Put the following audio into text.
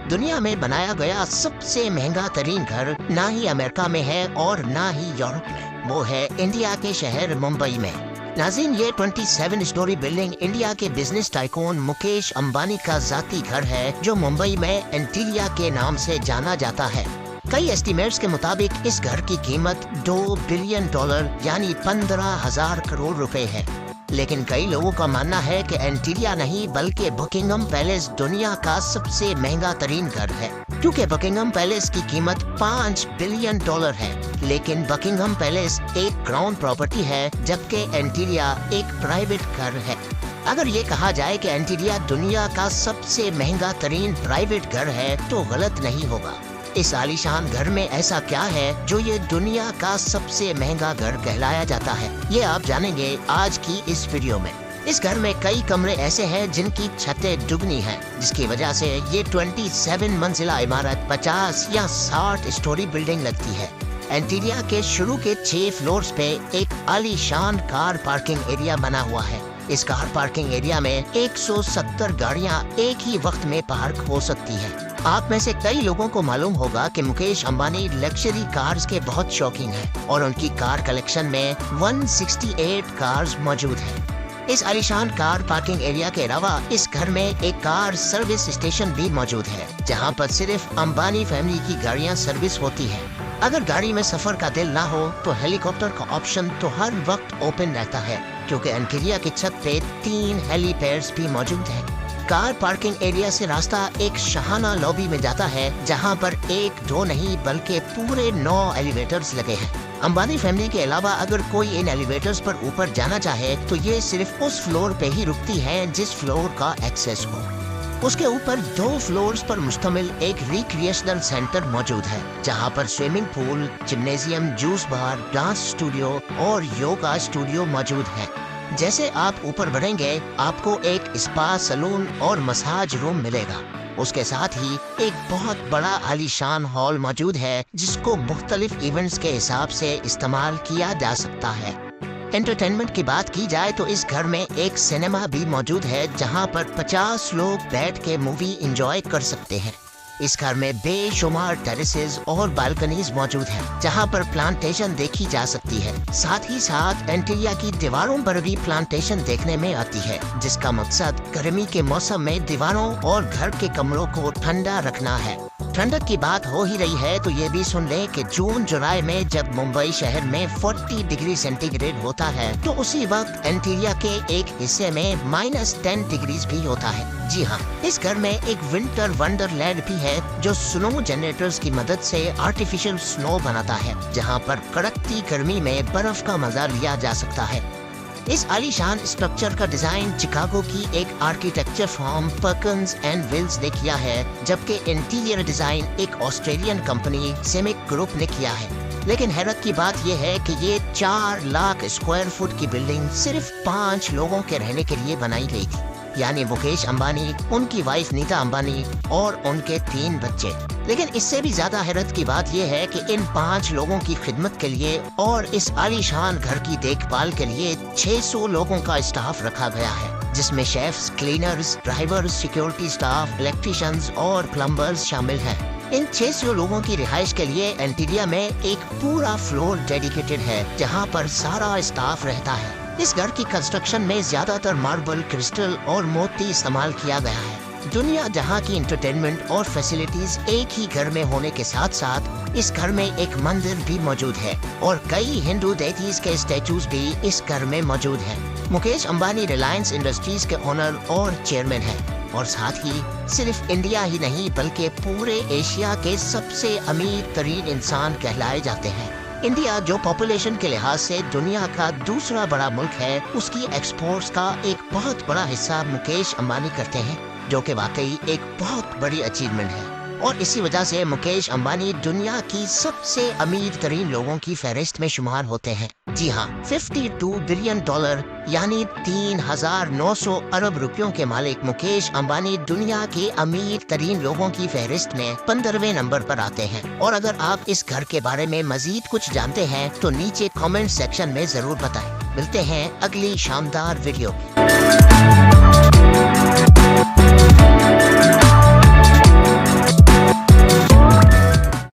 दुनिया में बनाया गया सबसे महंगा तरीन घर ना ही अमेरिका में है और ना ही यूरोप में, वो है इंडिया के शहर मुंबई में। नाज़रीन, ये 27 स्टोरी बिल्डिंग इंडिया के बिजनेस टाइकून मुकेश अंबानी का जाती घर है, जो मुंबई में एंटीलिया के नाम से जाना जाता है। कई एस्टिमेट्स के मुताबिक इस घर की कीमत $2 बिलियन यानी 15,000 करोड़ रुपए है। लेकिन कई लोगों का मानना है कि एंटीलिया नहीं बल्कि बकिंगम पैलेस दुनिया का सबसे महंगा तरीन घर है, क्योंकि बकिंगम पैलेस की कीमत $5 बिलियन है। लेकिन बकिंगम पैलेस एक क्राउन प्रॉपर्टी है, जबकि एंटीलिया एक प्राइवेट घर है। अगर ये कहा जाए कि एंटीलिया दुनिया का सबसे महंगा तरीन प्राइवेट घर है तो गलत नहीं होगा। इस आलीशान घर में ऐसा क्या है जो ये दुनिया का सबसे महंगा घर कहलाया जाता है, ये आप जानेंगे आज की इस वीडियो में। इस घर में कई कमरे ऐसे हैं जिनकी छतें दुगनी हैं, जिसकी वजह से ये 27 मंजिला इमारत 50 या 60 स्टोरी बिल्डिंग लगती है। एंटीलिया के शुरू के 6 फ्लोर्स पे एक आलीशान कार पार्किंग एरिया बना हुआ है। इस कार पार्किंग एरिया में 170 गाड़ियां एक ही वक्त में पार्क हो सकती हैं। आप में से कई लोगों को मालूम होगा कि मुकेश अंबानी लग्जरी कार्स के बहुत शौकीन हैं और उनकी कार कलेक्शन में 168 कार्स मौजूद हैं। इस आलीशान कार पार्किंग एरिया के अलावा इस घर में एक कार सर्विस स्टेशन भी मौजूद है, जहां पर सिर्फ अंबानी फैमिली की गाड़ियां सर्विस होती हैं। अगर गाड़ी में सफर का दिल ना हो तो हेलीकॉप्टर का ऑप्शन तो हर वक्त ओपन रहता है, क्योंकि एंटीलिया की छत पे 3 हेलीपैड्स भी मौजूद हैं। कार पार्किंग एरिया से रास्ता एक शाहाना लॉबी में जाता है, जहां पर 1-2 नहीं बल्कि पूरे 9 एलिवेटर्स लगे हैं। अंबानी फैमिली के अलावा अगर कोई इन एलिवेटर्स पर ऊपर जाना चाहे तो ये सिर्फ उस फ्लोर पे ही रुकती हैं जिस फ्लोर का एक्सेस हो। उसके ऊपर 2 फ्लोर्स पर मुश्तमिल एक रिक्रिएशनल सेंटर मौजूद है, जहां पर स्विमिंग पूल, जिम्नेजियम, जूस बार, डांस स्टूडियो और योगा स्टूडियो मौजूद है। जैसे आप ऊपर बढ़ेंगे आपको एक स्पा, सलून और मसाज रूम मिलेगा। उसके साथ ही एक बहुत बड़ा आलीशान हॉल मौजूद है, जिसको मुख्तलिफ इवेंट्स के हिसाब से इस्तेमाल किया जा सकता है। एंटरटेनमेंट की बात की जाए तो इस घर में एक सिनेमा भी मौजूद है, जहां पर 50 लोग बैठ के मूवी एंजॉय कर सकते हैं। इस घर में बेशुमार टेरेसेस और बालकनीज मौजूद हैं, जहां पर प्लांटेशन देखी जा सकती है। साथ ही साथ एंटीलिया की दीवारों पर भी प्लांटेशन देखने में आती है, जिसका मकसद गर्मी के मौसम में दीवारों और घर के कमरों को ठंडा रखना है। ठंडक की बात हो ही रही है तो ये भी सुन लें कि जून जुलाई में जब मुंबई शहर में 40 डिग्री सेंटीग्रेड होता है तो उसी वक्त एंटीलिया के एक हिस्से में -10 डिग्रीज भी होता है। जी हाँ, इस घर में एक विंटर वंडरलैंड भी है, जो स्नो जनरेटर्स की मदद से आर्टिफिशियल स्नो बनाता है, जहाँ पर कड़कती गर्मी में बर्फ का मजा लिया जा सकता है। इस आलीशान स्ट्रक्चर का डिजाइन चिकागो की एक architecture firm Perkins and Wills ने किया है, जबकि इंटीरियर डिजाइन एक ऑस्ट्रेलियन कंपनी सेमिक ग्रुप ने किया है। लेकिन हैरत की बात यह है कि ये 4 लाख स्क्वायर फुट की बिल्डिंग सिर्फ 5 लोगों के रहने के लिए बनाई गई थी, यानी मुकेश अंबानी, उनकी वाइफ नीता अंबानी और उनके 3 बच्चे। लेकिन इससे भी ज्यादा हैरत की बात यह है कि इन 5 लोगों की खिदमत के लिए और इस आलीशान घर की देखभाल के लिए 600 लोगों का स्टाफ रखा गया है, जिसमें chefs, cleaners, drivers, security staff, electricians और प्लम्बर्स शामिल हैं। इन 600 लोगों की रिहाइश के लिए एंटीलिया में एक पूरा फ्लोर डेडिकेटेड है, जहां पर सारा स्टाफ रहता है। इस घर की कंस्ट्रक्शन में ज्यादातर मार्बल, क्रिस्टल और मोती इस्तेमाल किया गया है। दुनिया जहां की एंटरटेनमेंट और फैसिलिटीज एक ही घर में होने के साथ साथ इस घर में एक मंदिर भी मौजूद है और कई हिंदू डेटीज के स्टैचूज भी इस घर में मौजूद हैं। मुकेश अंबानी रिलायंस इंडस्ट्रीज के ओनर और चेयरमैन हैं और साथ ही सिर्फ इंडिया ही नहीं बल्कि पूरे एशिया के सबसे अमीर तरीन इंसान कहलाए जाते हैं। इंडिया जो पॉपुलेशन के लिहाज से दुनिया का दूसरा बड़ा मुल्क है, उसकी एक्सपोर्ट्स का एक बहुत बड़ा हिस्सा मुकेश अंबानी करते हैं, जो कि वाकई एक बहुत बड़ी अचीवमेंट है। और इसी वजह से मुकेश अंबानी दुनिया की सबसे अमीर तरीन लोगों की फहरिस्त में शुमार होते हैं। जी हाँ, $52 बिलियन यानी 3,900 अरब रुपयों के मालिक मुकेश अंबानी दुनिया के अमीर तरीन लोगों की फहरिस्त में 15वें नंबर पर आते हैं। और अगर आप इस घर के बारे में मजीद कुछ जानते हैं तो नीचे कमेंट सेक्शन में जरूर बताएं। मिलते हैं अगली शानदार वीडियो में।